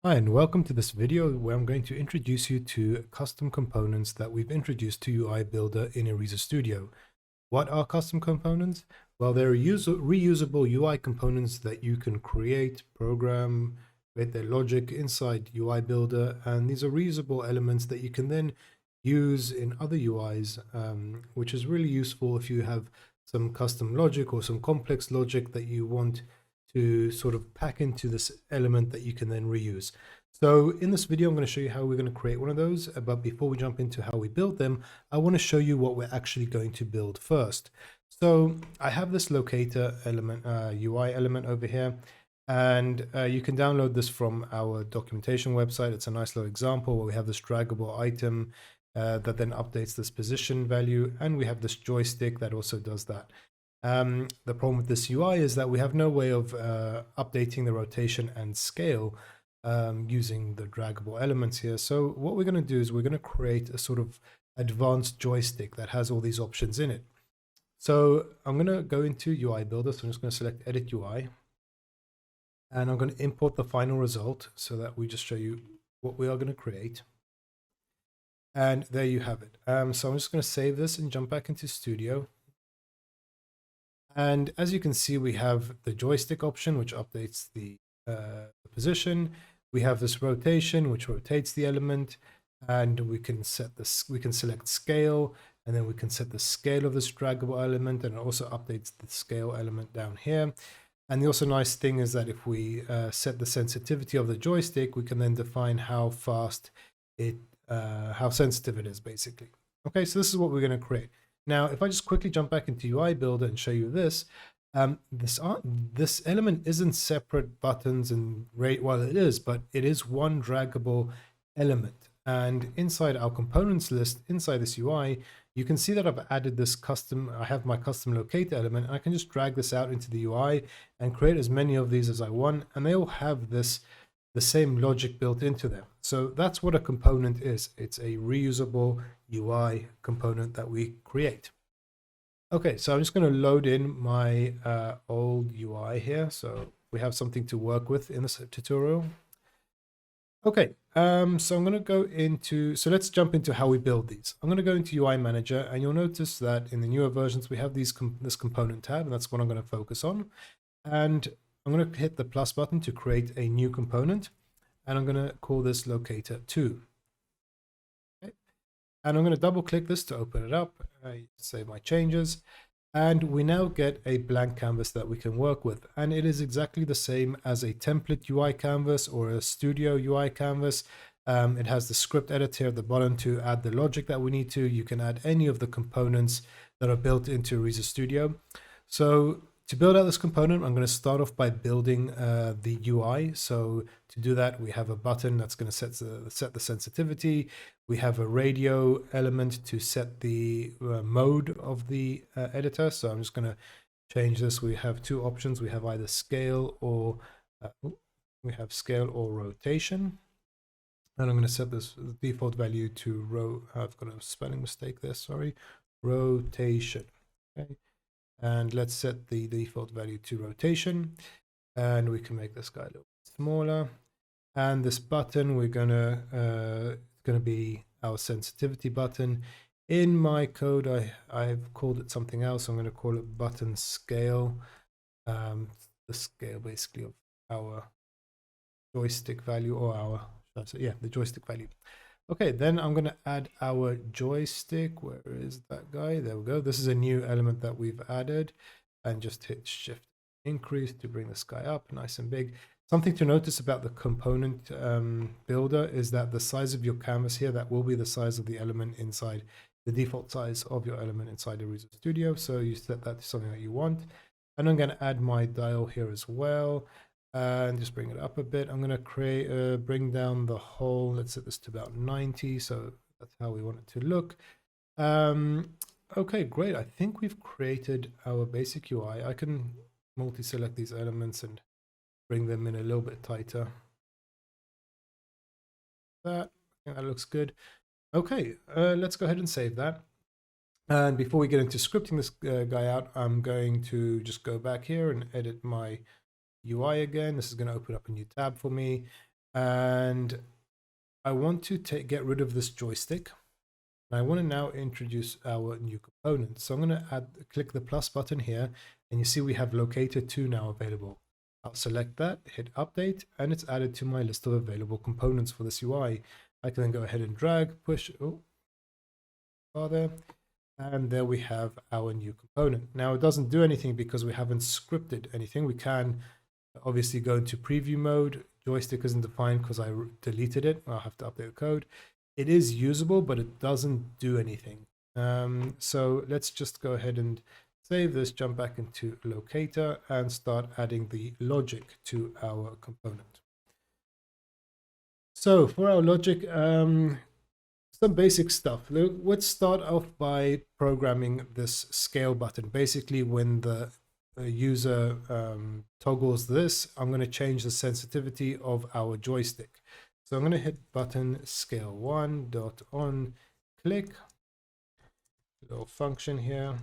Hi, and welcome to this video where I'm going to introduce you to custom components that we've introduced to UI Builder in Erizos Studio. What are custom components? Well, they're reusable UI components that you can create, program, create their logic inside UI Builder, and these are reusable elements that you can then use in other UIs, which is really useful if you have some custom logic or some complex logic that you want to sort of pack into this element that you can then reuse. So in this video, I'm going to show you how we're going to create one of those. But before we jump into how we build them, I want to show you what we're actually going to build first. So I have this locator element, UI element over here, and you can download this from our documentation website. It's a nice little example where we have this draggable item that then updates this position value, and we have this joystick that also does that. The problem with this UI is that we have no way of updating the rotation and scale using the draggable elements here. So what we're going to do is we're going to create a sort of advanced joystick that has all these options in it. So I'm going to go into UI Builder. So I'm just going to select Edit UI. And I'm going to import the final result so that we just show you what we are going to create. And there you have it. So I'm just going to save this and jump back into Studio. And as you can see, we have the joystick option, which updates the position. We have this rotation, which rotates the element, and we can set this. We can select scale, and then we can set the scale of this draggable element, and it also updates the scale element down here. And the also nice thing is that if we set the sensitivity of the joystick, we can then define how fast it, how sensitive it is, basically. Okay, so this is what we're going to create. Now, if I just quickly jump back into UI Builder and show you this, this element isn't separate buttons and rate. Well, it is, but it is one draggable element. And inside our components list, inside this UI, you can see that I've added this custom, I have my custom locator element, and I can just drag this out into the UI and create as many of these as I want. And they all have the same logic built into them. So that's what a component is. It's a reusable UI component that we create. Okay, so I'm just going to load in my old UI here. So we have something to work with in this tutorial. Okay, so I'm going to go into, so let's jump into how we build these. I'm going to go into UI Manager, and you'll notice that in the newer versions, we have this component tab, and that's what I'm going to focus on. And I'm going to hit the plus button to create a new component, and I'm going to call this locator 2. Okay. And I'm going to double click this to open it up. I save my changes, and we now get a blank canvas that we can work with. And it is exactly the same as a template UI canvas or a studio UI canvas. It has the script editor at the bottom to add the logic that we need to. You can add any of the components that are built into Erizos Studio. So to build out this component, I'm going to start off by building the UI. So to do that, we have a button that's going to set the sensitivity. We have a radio element to set the mode of the editor. So I'm just going to change this. We have two options. We have either scale or rotation. And I'm going to set this default value to I've got a spelling mistake there. Sorry, rotation. Okay. And let's set the default value to rotation, and we can make this guy a little bit smaller. And this button, we're gonna be our sensitivity button. In my code, I've called it something else. I'm going to call it button scale. The scale basically of our joystick value, or the joystick value. Okay, then I'm going to add our joystick. Where is that guy? There we go. This is a new element that we've added, and just hit shift increase to bring this guy up nice and big. Something to notice about the component builder is that the size of your canvas here, that will be the size of the element inside, the default size of your element inside Erizos Studio. So you set that to something that you want. And I'm going to add my dial here as well. And just bring it up a bit. I'm going to bring down the whole, let's set this to about 90. So that's how we want it to look. Okay, great. I think we've created our basic UI. I can multi-select these elements and bring them in a little bit tighter. I think that looks good. Okay, let's go ahead and save that. And before we get into scripting this guy out, I'm going to just go back here and edit my UI again. This is going to open up a new tab for me. And I want to get rid of this joystick. And I want to now introduce our new component. So I'm going to click the plus button here, and you see we have locator 2 now available. I'll select that, hit update, and it's added to my list of available components for this UI. I can then go ahead and drag, push, there, and there we have our new component. Now it doesn't do anything because we haven't scripted anything. We can obviously go into preview mode. Joystick isn't defined because I deleted it. I'll have to update the code. It is usable, but it doesn't do anything. So let's just go ahead and save this, jump back into locator, and start adding the logic to our component. So for our logic, some basic stuff. Let's start off by programming this scale button. Basically, when the user toggles this, I'm going to change the sensitivity of our joystick. So I'm going to hit button scale 1 dot on click, little function here,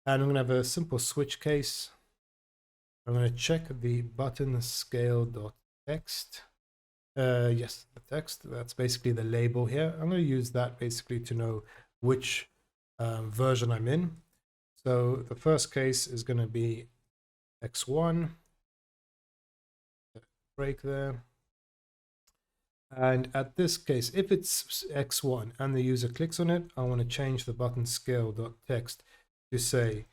and I'm going to have a simple switch case. I'm going to check the button scale dot text. Yes, the text, that's basically the label here. I'm going to use that basically to know which version I'm in. So the first case is going to be x1, break there. And at this case, if it's x1 and the user clicks on it, I want to change the button scale.text to say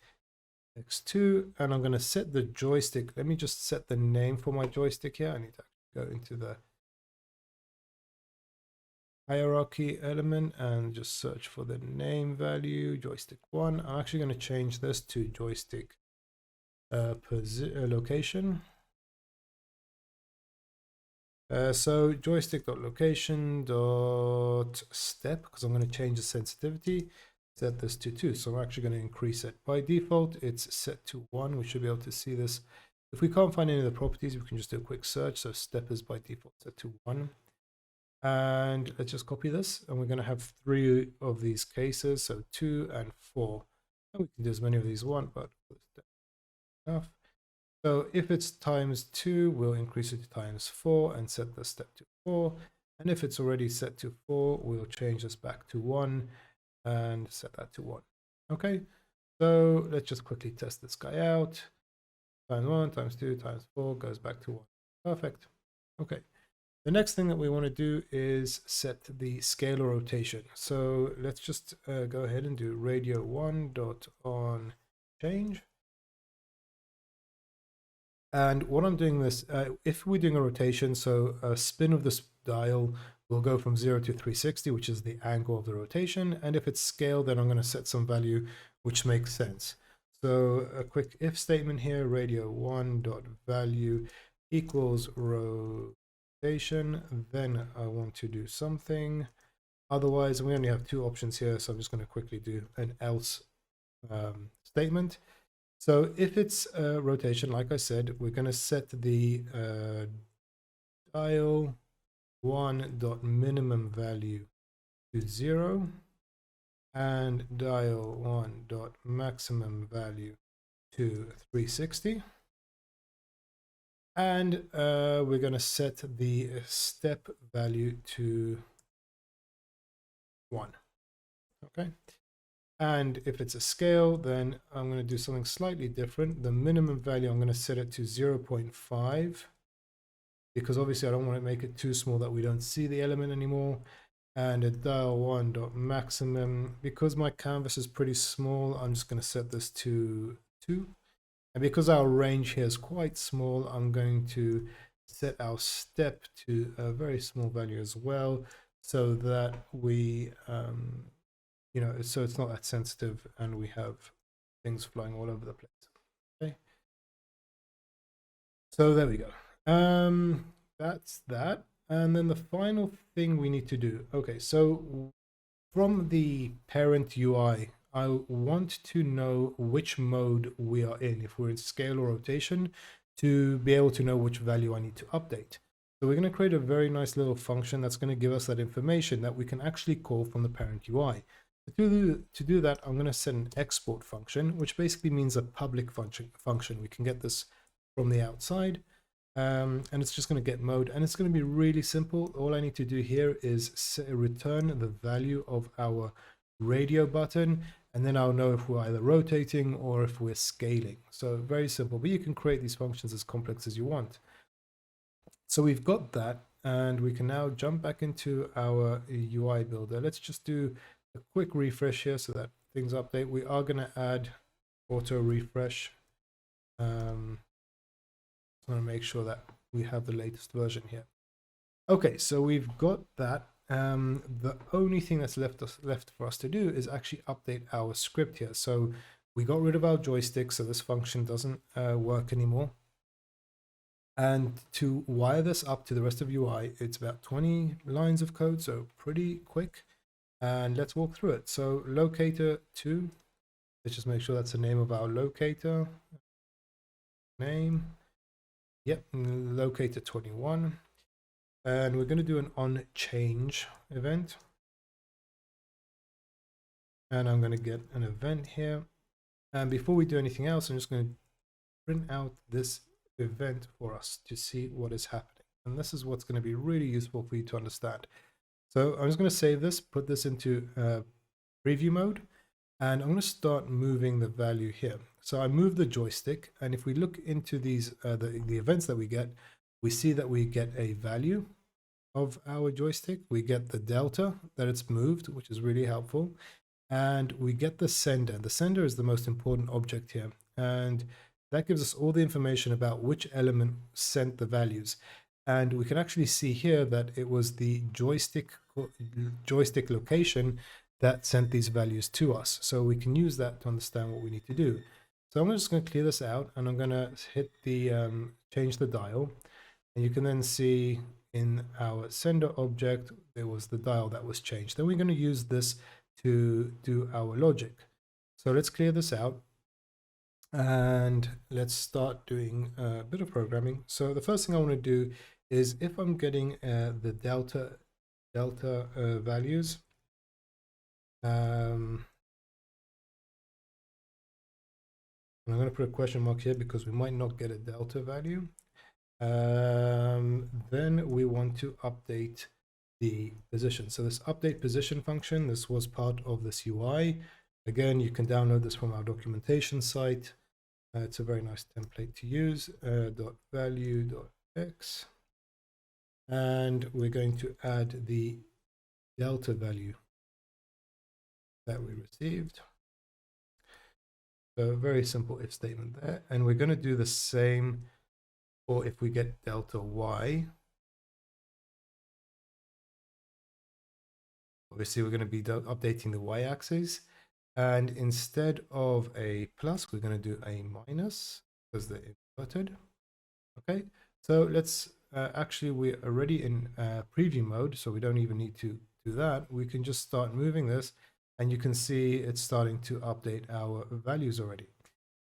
x2, and I'm going to set the joystick. Let me just set the name for my joystick here. I need to go into the hierarchy element and just search for the name value, joystick 1. I'm actually going to change this to joystick location. So joystick.location.step, because I'm going to change the sensitivity, set this to 2. So I'm actually going to increase it. By default, it's set to 1. We should be able to see this. If we can't find any of the properties, we can just do a quick search. So step is by default set to 1. And let's just copy this. And we're going to have 3 of these cases. So 2 and 4. And we can do as many of these want, but enough. So if it's times 2, we'll increase it to times 4 and set the step to 4. And if it's already set to 4, we'll change this back to 1 and set that to 1. Okay, so let's just quickly test this guy out. Times 1, times 2, times 4 goes back to 1. Perfect. Okay. The next thing that we want to do is set the scalar rotation. So let's just go ahead and do radio 1.on change. And what I'm doing this, if we're doing a rotation, so a spin of this dial will go from 0 to 360, which is the angle of the rotation. And if it's scale, then I'm going to set some value which makes sense. So a quick if statement here, radio 1.value equals rotation. Then I want to do something. Otherwise, we only have 2 options here, so I'm just going to quickly do an else statement. So if it's rotation, like I said, we're going to set the dial 1.minimum value to 0 and dial 1.maximum value to 360. And we're going to set the step value to 1. Okay. And if it's a scale, then I'm going to do something slightly different. The minimum value, I'm going to set it to 0.5 because obviously I don't want to make it too small that we don't see the element anymore. And a dial 1.maximum, because my canvas is pretty small, I'm just going to set this to 2. And because our range here is quite small, I'm going to set our step to a very small value as well, so that we so it's not that sensitive and we have things flying all over the place. Okay, so there we go. That's that. And then the final thing we need to do. Okay, so from the parent UI, I want to know which mode we are in, if we're in scale or rotation, to be able to know which value I need to update. So we're going to create a very nice little function that's going to give us that information that we can actually call from the parent UI. To do that, I'm going to set an export function, which basically means a public function. We can get this from the outside. and it's just going to get mode, and it's going to be really simple. All I need to do here is return the value of our radio button, and then I'll know if we're either rotating or if we're scaling. So very simple, but you can create these functions as complex as you want. So we've got that, and we can now jump back into our UI builder. Let's just do a quick refresh here so that things update. We are going to add auto refresh. I want to make sure that we have the latest version here. Okay, so we've got that. The only thing that's left for us to do is actually update our script here. So we got rid of our joystick, so this function doesn't work anymore. And to wire this up to the rest of UI, it's about 20 lines of code, so pretty quick. And let's walk through it. So locator 2, let's just make sure that's the name of our locator. Name. Yep, locator 21. And we're going to do an on change event. And I'm going to get an event here. And before we do anything else, I'm just going to print out this event for us to see what is happening. And this is what's going to be really useful for you to understand. So I'm just going to save this, put this into preview mode, and I'm going to start moving the value here. So I move the joystick, and if we look into these the events that we get, we see that we get a value of our joystick. We get the delta that it's moved, which is really helpful, and we get the sender. The sender is the most important object here, and that gives us all the information about which element sent the values. And we can actually see here that it was the joystick location that sent these values to us. So we can use that to understand what we need to do. So I'm just going to clear this out, and I'm going to hit the change the dial. And you can then see in our sender object, there was the dial that was changed. Then we're going to use this to do our logic. So let's clear this out. And let's start doing a bit of programming. So the first thing I want to do is, if I'm getting the delta values, and I'm going to put a question mark here because we might not get a delta value. Then we want to update the position. So this update position function, this was part of this UI. Again, you can download this from our documentation site. It's a very nice template to use. .value.x, and we're going to add the delta value that we received. So a very simple if statement there, and we're going to do the same for if we get delta y. Obviously, we're going to be updating the y-axis. And instead of a plus, we're going to do a minus because they're inverted. Okay, so let's actually, we're already in preview mode, so we don't even need to do that. We can just start moving this, and you can see it's starting to update our values already.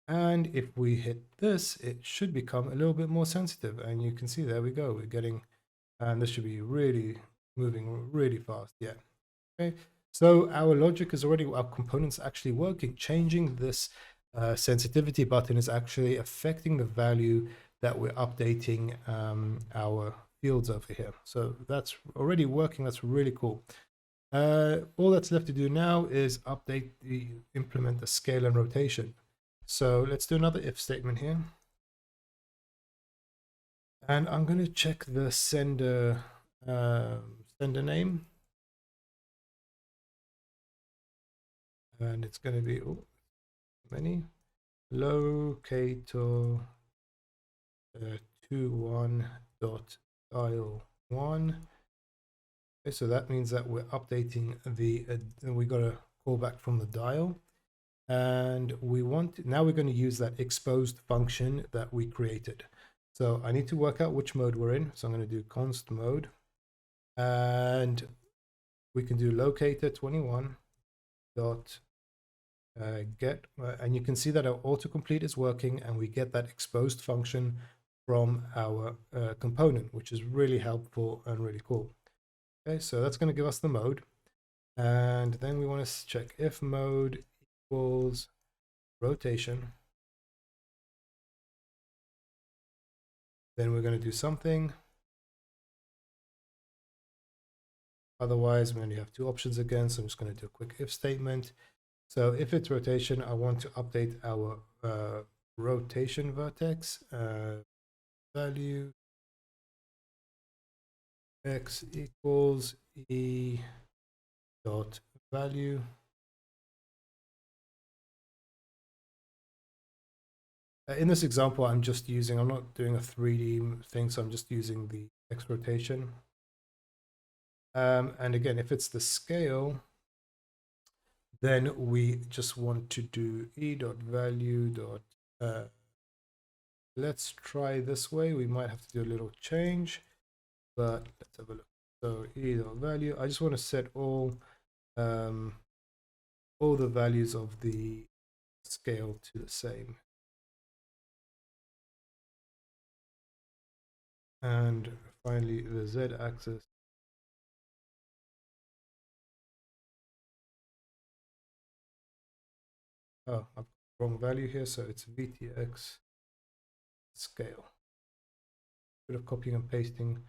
And if we hit this, it should become a little bit more sensitive. And you can see, there we go, we're getting, and this should be really moving really fast. Yeah. Okay. So our logic is already, our components actually working. Changing this sensitivity button is actually affecting the value that we're updating our fields over here. So that's already working. That's really cool. All that's left to do now is implement the scale and rotation. So let's do another if statement here. And I'm going to check the sender name. And it's going to be many locator 21.dial1. Okay, so that means that we're updating the we got a callback from the dial, and we want, now we're going to use that exposed function that we created. So I need to work out which mode we're in. So I'm going to do const mode, and we can do locator 21 dot get, and you can see that our autocomplete is working, and we get that exposed function from our component, which is really helpful and really cool. Okay, so that's going to give us the mode, and then we want to check if mode equals rotation, then we're going to do something. Otherwise, we only have two options again, so I'm just going to do a quick if statement. So if it's rotation, I want to update our rotation vertex value x equals e dot value. In this example, I'm not doing a 3D thing, so I'm just using the x rotation. And again, if it's the scale, then we just want to do e dot value dot, let's try this way. We might have to do a little change, but let's have a look. So e dot value, I just want to set all the values of the scale to the same. And finally, the z-axis. Oh, I've got the wrong value here, so it's VTX scale. A bit of copying and pasting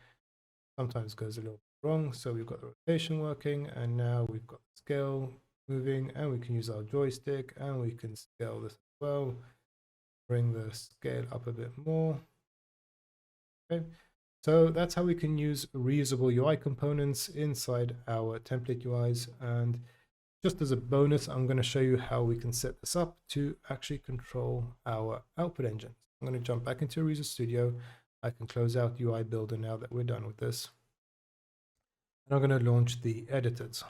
sometimes goes a little wrong. So we've got the rotation working, and now we've got the scale moving, and we can use our joystick, and we can scale this as well. Bring the scale up a bit more. Okay, so that's how we can use reusable UI components inside our template UIs. And just as a bonus, I'm going to show you how we can set this up to actually control our output engine. I'm going to jump back into Erizos Studio. I can close out UI Builder now that we're done with this. And I'm going to launch the editors.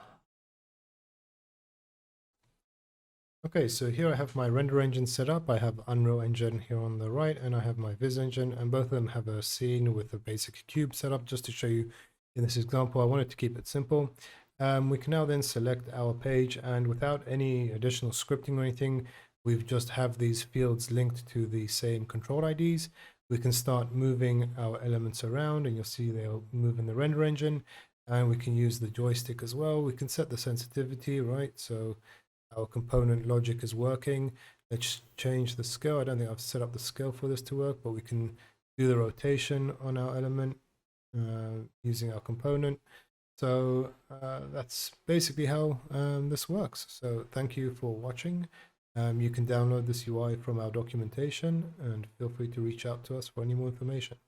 Okay, so here I have my render engine set up. I have Unreal Engine here on the right, and I have my Viz engine, and both of them have a scene with a basic cube set up. Just to show you in this example, I wanted to keep it simple. We can now then select our page, and without any additional scripting or anything, we've just have these fields linked to the same control IDs. We can start moving our elements around, and you'll see they'll move in the render engine, and we can use the joystick as well. We can set the sensitivity, right? So our component logic is working. Let's change the scale. I don't think I've set up the scale for this to work, but we can do the rotation on our element using our component. So that's basically how this works. So thank you for watching. You can download this UI from our documentation, and feel free to reach out to us for any more information.